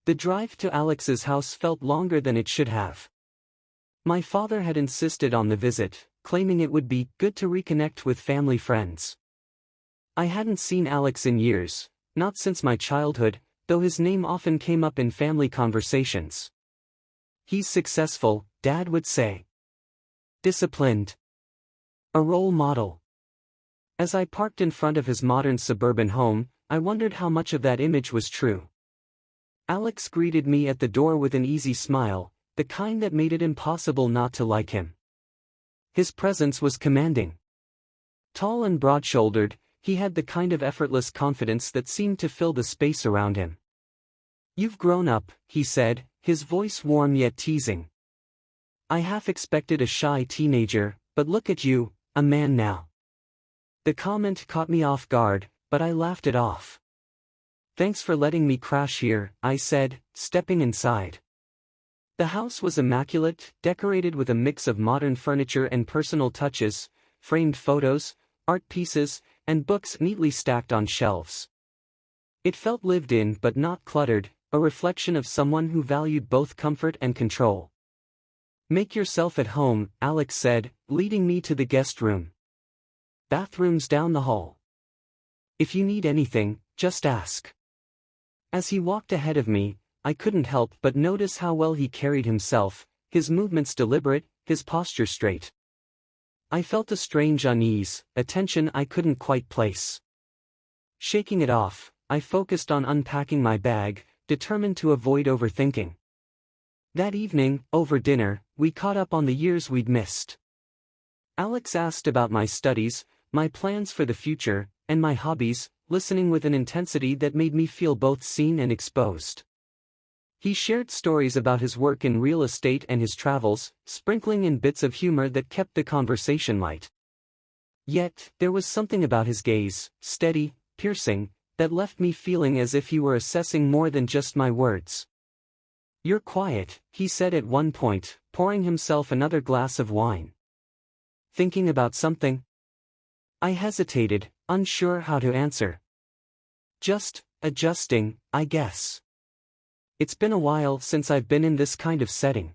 The drive to Alex's house felt longer than it should have. My father had insisted on the visit, claiming it would be good to reconnect with family friends. I hadn't seen Alex in years, not since my childhood, though his name often came up in family conversations. He's successful, Dad would say. Disciplined. A role model. As I parked in front of his modern suburban home, I wondered how much of that image was true. Alex greeted me at the door with an easy smile, the kind that made it impossible not to like him. His presence was commanding. Tall and broad-shouldered, he had the kind of effortless confidence that seemed to fill the space around him. "You've grown up," he said, his voice warm yet teasing. I half expected a shy teenager, but look at you, a man now. The comment caught me off guard, but I laughed it off. "Thanks for letting me crash here," I said, stepping inside. The house was immaculate, decorated with a mix of modern furniture and personal touches, framed photos, art pieces, and books neatly stacked on shelves. It felt lived in but not cluttered, a reflection of someone who valued both comfort and control. "Make yourself at home," Alex said, leading me to the guest room. "Bathrooms down the hall. If you need anything, just ask." As he walked ahead of me, I couldn't help but notice how well he carried himself, his movements deliberate, his posture straight. I felt a strange unease, a tension I couldn't quite place. Shaking it off, I focused on unpacking my bag, determined to avoid overthinking. That evening, over dinner, we caught up on the years we'd missed. Alex asked about my studies, my plans for the future, and my hobbies, listening with an intensity that made me feel both seen and exposed. He shared stories about his work in real estate and his travels, sprinkling in bits of humor that kept the conversation light. Yet, there was something about his gaze, steady, piercing, that left me feeling as if he were assessing more than just my words. "You're quiet," he said at one point, pouring himself another glass of wine. "Thinking about something?" I hesitated, unsure how to answer. "Just adjusting, I guess. It's been a while since I've been in this kind of setting."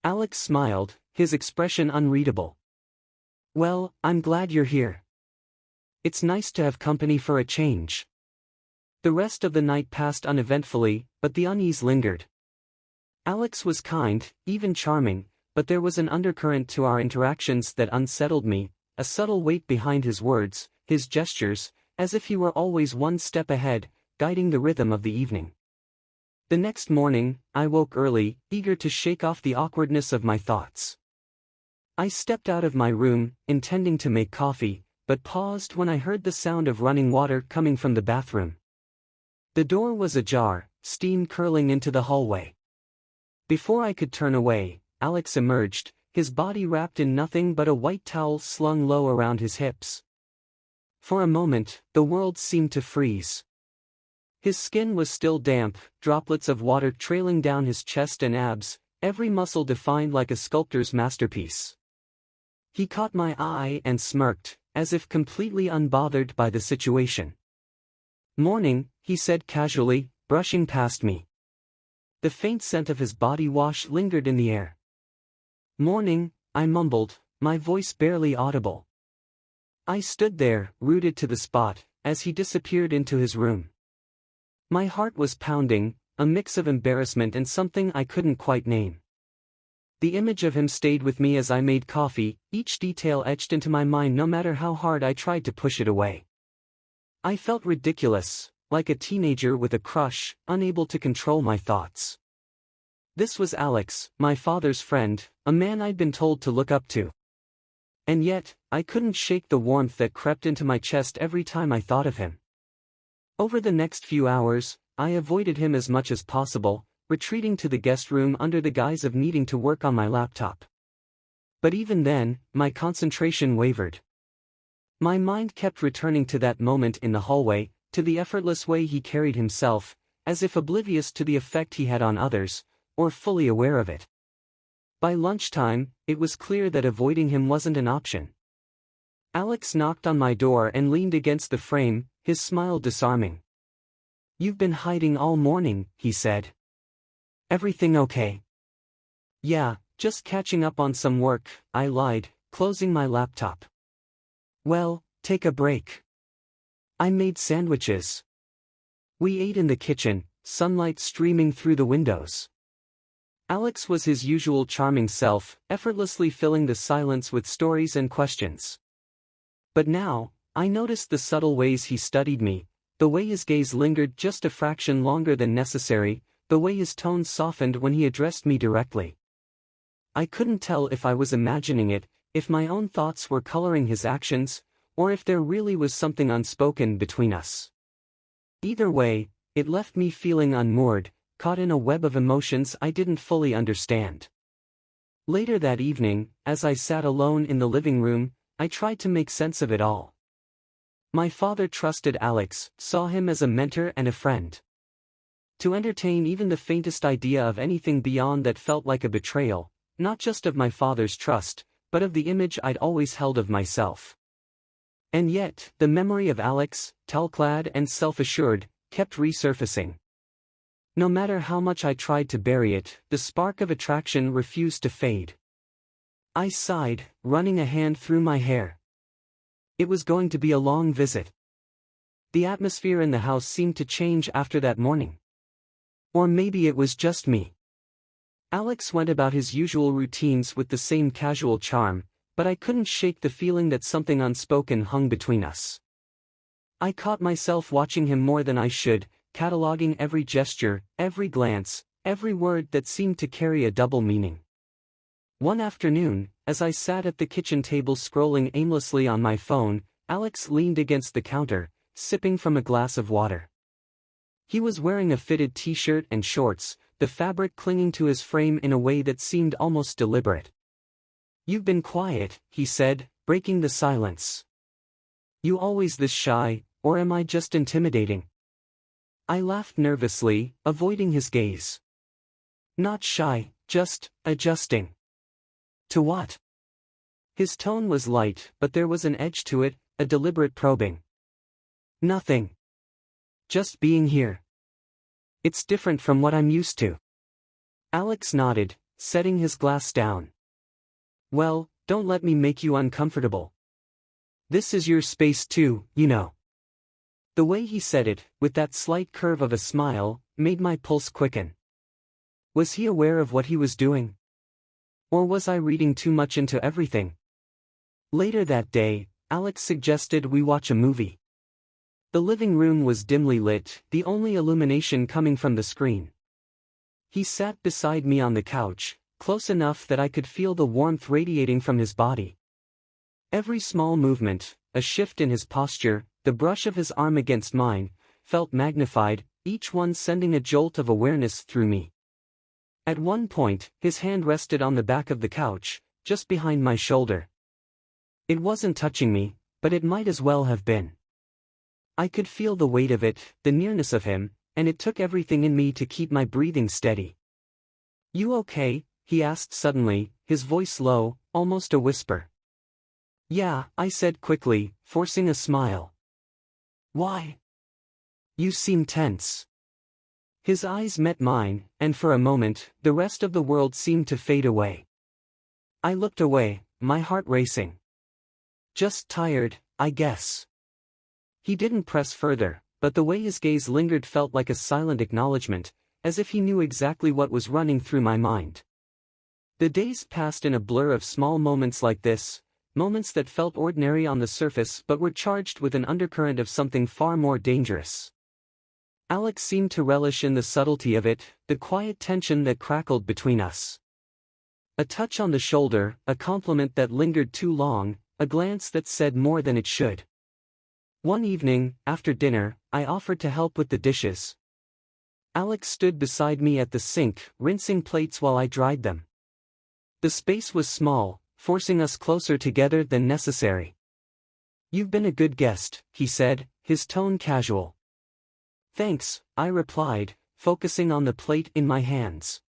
Alex smiled, his expression unreadable. "Well, I'm glad you're here. It's nice to have company for a change." The rest of the night passed uneventfully, but the unease lingered. Alex was kind, even charming, but there was an undercurrent to our interactions that unsettled me, a subtle weight behind his words, his gestures, as if he were always one step ahead, guiding the rhythm of the evening. The next morning, I woke early, eager to shake off the awkwardness of my thoughts. I stepped out of my room, intending to make coffee, but paused when I heard the sound of running water coming from the bathroom. The door was ajar, steam curling into the hallway. Before I could turn away, Alex emerged, his body wrapped in nothing but a white towel slung low around his hips. For a moment, the world seemed to freeze. His skin was still damp, droplets of water trailing down his chest and abs, every muscle defined like a sculptor's masterpiece. He caught my eye and smirked, as if completely unbothered by the situation. "Morning," he said casually, brushing past me. The faint scent of his body wash lingered in the air. "Morning," I mumbled, my voice barely audible. I stood there, rooted to the spot, as he disappeared into his room. My heart was pounding, a mix of embarrassment and something I couldn't quite name. The image of him stayed with me as I made coffee, each detail etched into my mind no matter how hard I tried to push it away. I felt ridiculous, like a teenager with a crush, unable to control my thoughts. This was Alex, my father's friend, a man I'd been told to look up to. And yet, I couldn't shake the warmth that crept into my chest every time I thought of him. Over the next few hours, I avoided him as much as possible, retreating to the guest room under the guise of needing to work on my laptop. But even then, my concentration wavered. My mind kept returning to that moment in the hallway, to the effortless way he carried himself, as if oblivious to the effect he had on others, or fully aware of it. By lunchtime, it was clear that avoiding him wasn't an option. Alex knocked on my door and leaned against the frame, his smile disarming. "You've been hiding all morning," he said. "Everything okay?" "Yeah, just catching up on some work," I lied, closing my laptop. "Well, take a break. I made sandwiches." We ate in the kitchen, sunlight streaming through the windows. Alex was his usual charming self, effortlessly filling the silence with stories and questions. But now, I noticed the subtle ways he studied me, the way his gaze lingered just a fraction longer than necessary, the way his tone softened when he addressed me directly. I couldn't tell if I was imagining it, if my own thoughts were coloring his actions, or if there really was something unspoken between us. Either way, it left me feeling unmoored, caught in a web of emotions I didn't fully understand. Later that evening, as I sat alone in the living room, I tried to make sense of it all. My father trusted Alex, saw him as a mentor and a friend. To entertain even the faintest idea of anything beyond that felt like a betrayal, not just of my father's trust, but of the image I'd always held of myself. And yet, the memory of Alex, towel-clad and self-assured, kept resurfacing. No matter how much I tried to bury it, the spark of attraction refused to fade. I sighed, running a hand through my hair. It was going to be a long visit. The atmosphere in the house seemed to change after that morning. Or maybe it was just me. Alex went about his usual routines with the same casual charm, but I couldn't shake the feeling that something unspoken hung between us. I caught myself watching him more than I should, cataloging every gesture, every glance, every word that seemed to carry a double meaning. One afternoon, as I sat at the kitchen table scrolling aimlessly on my phone, Alex leaned against the counter, sipping from a glass of water. He was wearing a fitted t-shirt and shorts, the fabric clinging to his frame in a way that seemed almost deliberate. "You've been quiet," he said, breaking the silence. "You always this shy, or am I just intimidating?" I laughed nervously, avoiding his gaze. "Not shy, just adjusting." "To what?" His tone was light, but there was an edge to it, a deliberate probing. "Nothing. Just being here. It's different from what I'm used to." Alex nodded, setting his glass down. "Well, don't let me make you uncomfortable. This is your space too, you know." The way he said it, with that slight curve of a smile, made my pulse quicken. Was he aware of what he was doing? Or was I reading too much into everything? Later that day, Alex suggested we watch a movie. The living room was dimly lit, the only illumination coming from the screen. He sat beside me on the couch, close enough that I could feel the warmth radiating from his body. Every small movement, a shift in his posture, the brush of his arm against mine, felt magnified, each one sending a jolt of awareness through me. At one point, his hand rested on the back of the couch, just behind my shoulder. It wasn't touching me, but it might as well have been. I could feel the weight of it, the nearness of him, and it took everything in me to keep my breathing steady. "You okay?" he asked suddenly, his voice low, almost a whisper. "Yeah," I said quickly, forcing a smile. "Why? You seem tense." His eyes met mine, and for a moment, the rest of the world seemed to fade away. I looked away, my heart racing. "Just tired, I guess." He didn't press further, but the way his gaze lingered felt like a silent acknowledgement, as if he knew exactly what was running through my mind. The days passed in a blur of small moments like this, moments that felt ordinary on the surface but were charged with an undercurrent of something far more dangerous. Alex seemed to relish in the subtlety of it, the quiet tension that crackled between us. A touch on the shoulder, a compliment that lingered too long, a glance that said more than it should. One evening, after dinner, I offered to help with the dishes. Alex stood beside me at the sink, rinsing plates while I dried them. The space was small, forcing us closer together than necessary. "You've been a good guest," he said, his tone casual. "Thanks," I replied, focusing on the plate in my hands.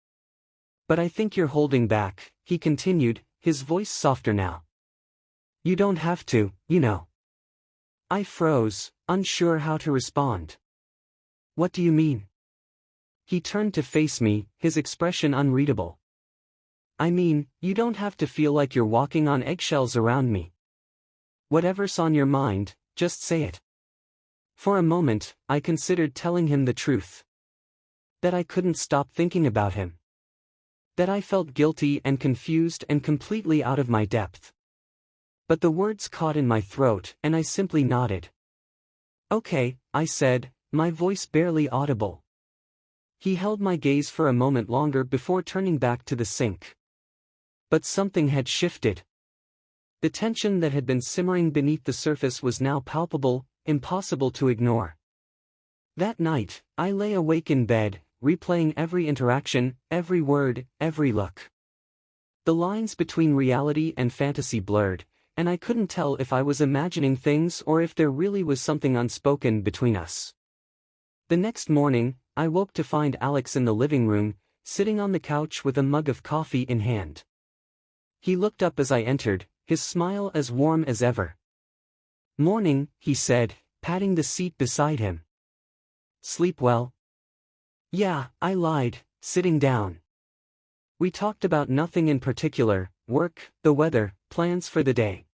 "But I think you're holding back," he continued, his voice softer now. "You don't have to, you know." I froze, unsure how to respond. What do you mean? He turned to face me, his expression unreadable. I mean, you don't have to feel like you're walking on eggshells around me. Whatever's on your mind, just say it. For a moment, I considered telling him the truth. That I couldn't stop thinking about him. That I felt guilty and confused and completely out of my depth. But the words caught in my throat, and I simply nodded. Okay, I said, my voice barely audible. He held my gaze for a moment longer before turning back to the sink. But something had shifted. The tension that had been simmering beneath the surface was now palpable, impossible to ignore. That night, I lay awake in bed, replaying every interaction, every word, every look. The lines between reality and fantasy blurred, and I couldn't tell if I was imagining things or if there really was something unspoken between us. The next morning, I woke to find Alex in the living room, sitting on the couch with a mug of coffee in hand. He looked up as I entered, his smile as warm as ever. Morning, he said, patting the seat beside him. Sleep well? Yeah, I lied, sitting down. We talked about nothing in particular, work, the weather, plans for the day.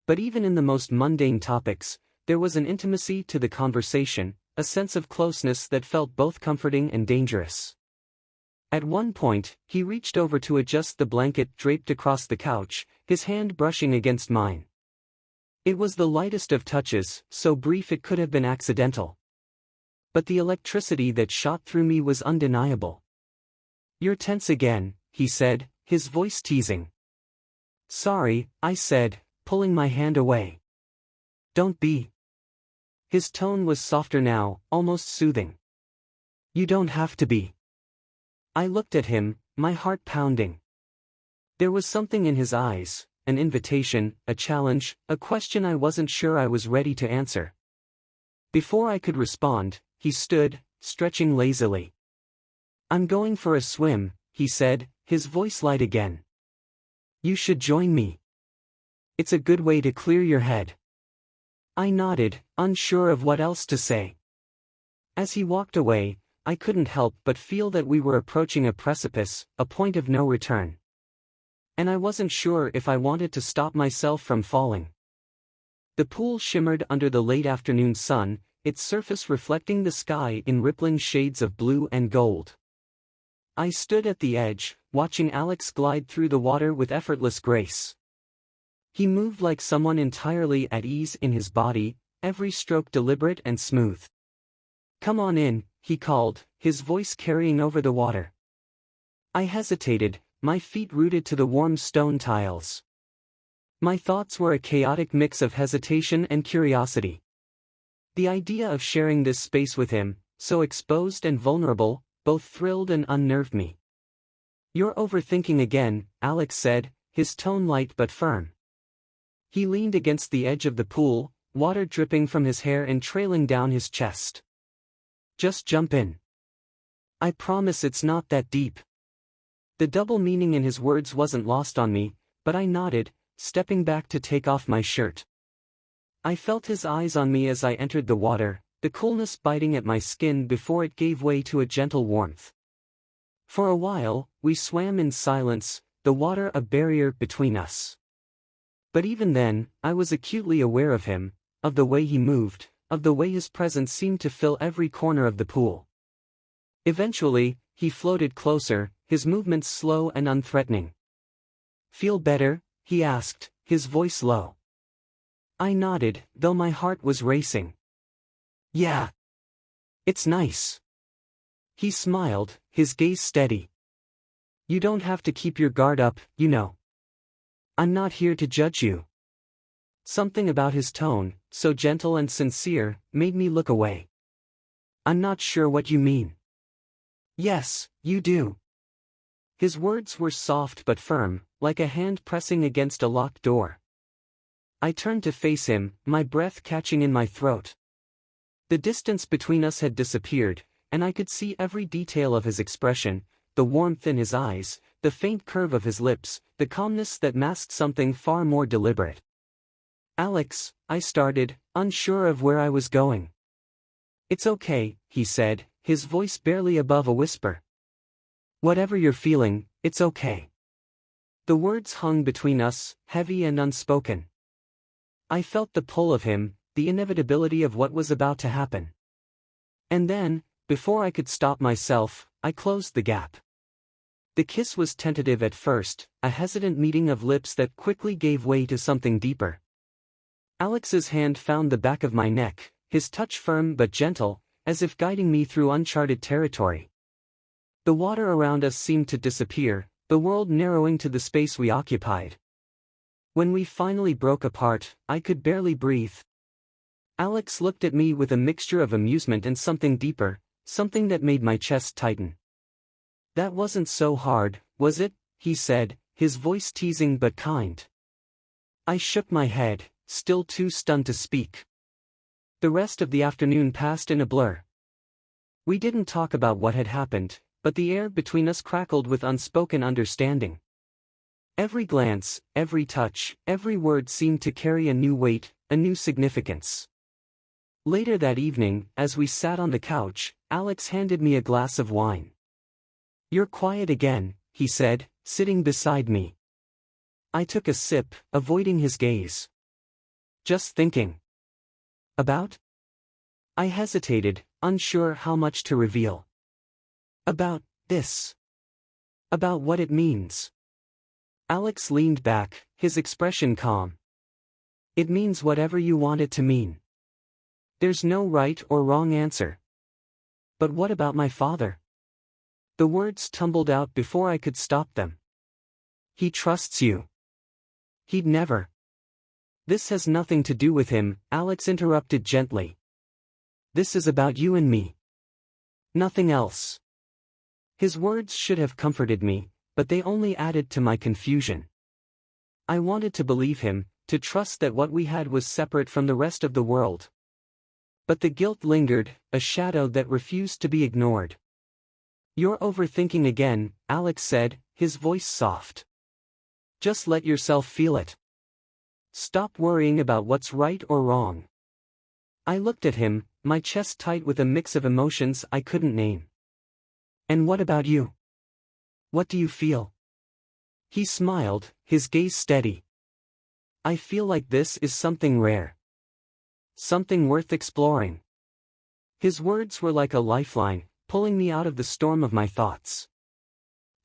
But even in the most mundane topics, there was an intimacy to the conversation, a sense of closeness that felt both comforting and dangerous. At one point, he reached over to adjust the blanket draped across the couch, his hand brushing against mine. It was the lightest of touches, so brief it could have been accidental. But the electricity that shot through me was undeniable. You're tense again, he said, his voice teasing. Sorry, I said, pulling my hand away. Don't be. His tone was softer now, almost soothing. You don't have to be. I looked at him, my heart pounding. There was something in his eyes, an invitation, a challenge, a question I wasn't sure I was ready to answer. Before I could respond, he stood, stretching lazily. I'm going for a swim, he said, his voice light again. You should join me. It's a good way to clear your head. I nodded, unsure of what else to say. As he walked away, I couldn't help but feel that we were approaching a precipice, a point of no return. And I wasn't sure if I wanted to stop myself from falling. The pool shimmered under the late afternoon sun, its surface reflecting the sky in rippling shades of blue and gold. I stood at the edge, watching Alex glide through the water with effortless grace. He moved like someone entirely at ease in his body, every stroke deliberate and smooth. Come on in, he called, his voice carrying over the water. I hesitated, my feet rooted to the warm stone tiles. My thoughts were a chaotic mix of hesitation and curiosity. The idea of sharing this space with him, so exposed and vulnerable, both thrilled and unnerved me. You're overthinking again, Alex said, his tone light but firm. He leaned against the edge of the pool, water dripping from his hair and trailing down his chest. Just jump in. I promise it's not that deep. The double meaning in his words wasn't lost on me, but I nodded, stepping back to take off my shirt. I felt his eyes on me as I entered the water, the coolness biting at my skin before it gave way to a gentle warmth. For a while, we swam in silence, the water a barrier between us. But even then, I was acutely aware of him, of the way he moved, of the way his presence seemed to fill every corner of the pool. Eventually, he floated closer, his movements slow and unthreatening. Feel better? He asked, his voice low. I nodded, though my heart was racing. Yeah. It's nice. He smiled, his gaze steady. You don't have to keep your guard up, you know. I'm not here to judge you. Something about his tone, so gentle and sincere, made me look away. I'm not sure what you mean. Yes, you do. His words were soft but firm, like a hand pressing against a locked door. I turned to face him, my breath catching in my throat. The distance between us had disappeared, and I could see every detail of his expression, the warmth in his eyes, the faint curve of his lips, the calmness that masked something far more deliberate. Alex, I started, unsure of where I was going. It's okay, he said, his voice barely above a whisper. Whatever you're feeling, it's okay. The words hung between us, heavy and unspoken. I felt the pull of him, the inevitability of what was about to happen. And then, before I could stop myself, I closed the gap. The kiss was tentative at first, a hesitant meeting of lips that quickly gave way to something deeper. Alex's hand found the back of my neck, his touch firm but gentle, as if guiding me through uncharted territory. The water around us seemed to disappear, the world narrowing to the space we occupied. When we finally broke apart, I could barely breathe. Alex looked at me with a mixture of amusement and something deeper, something that made my chest tighten. That wasn't so hard, was it? He said, his voice teasing but kind. I shook my head, still too stunned to speak. The rest of the afternoon passed in a blur. We didn't talk about what had happened, but the air between us crackled with unspoken understanding. Every glance, every touch, every word seemed to carry a new weight, a new significance. Later that evening, as we sat on the couch, Alex handed me a glass of wine. "You're quiet again," he said, sitting beside me. I took a sip, avoiding his gaze. "Just thinking." "About?" I hesitated, unsure how much to reveal. "About this. About what it means." Alex leaned back, his expression calm. "It means whatever you want it to mean. There's no right or wrong answer." "But what about my father?" The words tumbled out before I could stop them. "He trusts you." "He'd never." "This has nothing to do with him," Alex interrupted gently. "This is about you and me. Nothing else." His words should have comforted me, but they only added to my confusion. I wanted to believe him, to trust that what we had was separate from the rest of the world. But the guilt lingered, a shadow that refused to be ignored. "You're overthinking again," Alex said, his voice soft. "Just let yourself feel it. Stop worrying about what's right or wrong." I looked at him, my chest tight with a mix of emotions I couldn't name. "And what about you? What do you feel?" He smiled, his gaze steady. "I feel like this is something rare. Something worth exploring." His words were like a lifeline, pulling me out of the storm of my thoughts.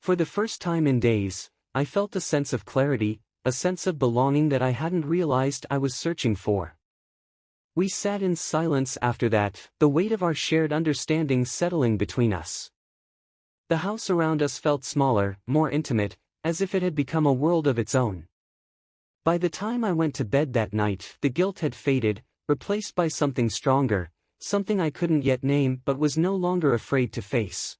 For the first time in days, I felt a sense of clarity, a sense of belonging that I hadn't realized I was searching for. We sat in silence after that, the weight of our shared understanding settling between us. The house around us felt smaller, more intimate, as if it had become a world of its own. By the time I went to bed that night, the guilt had faded, replaced by something stronger, something I couldn't yet name but was no longer afraid to face.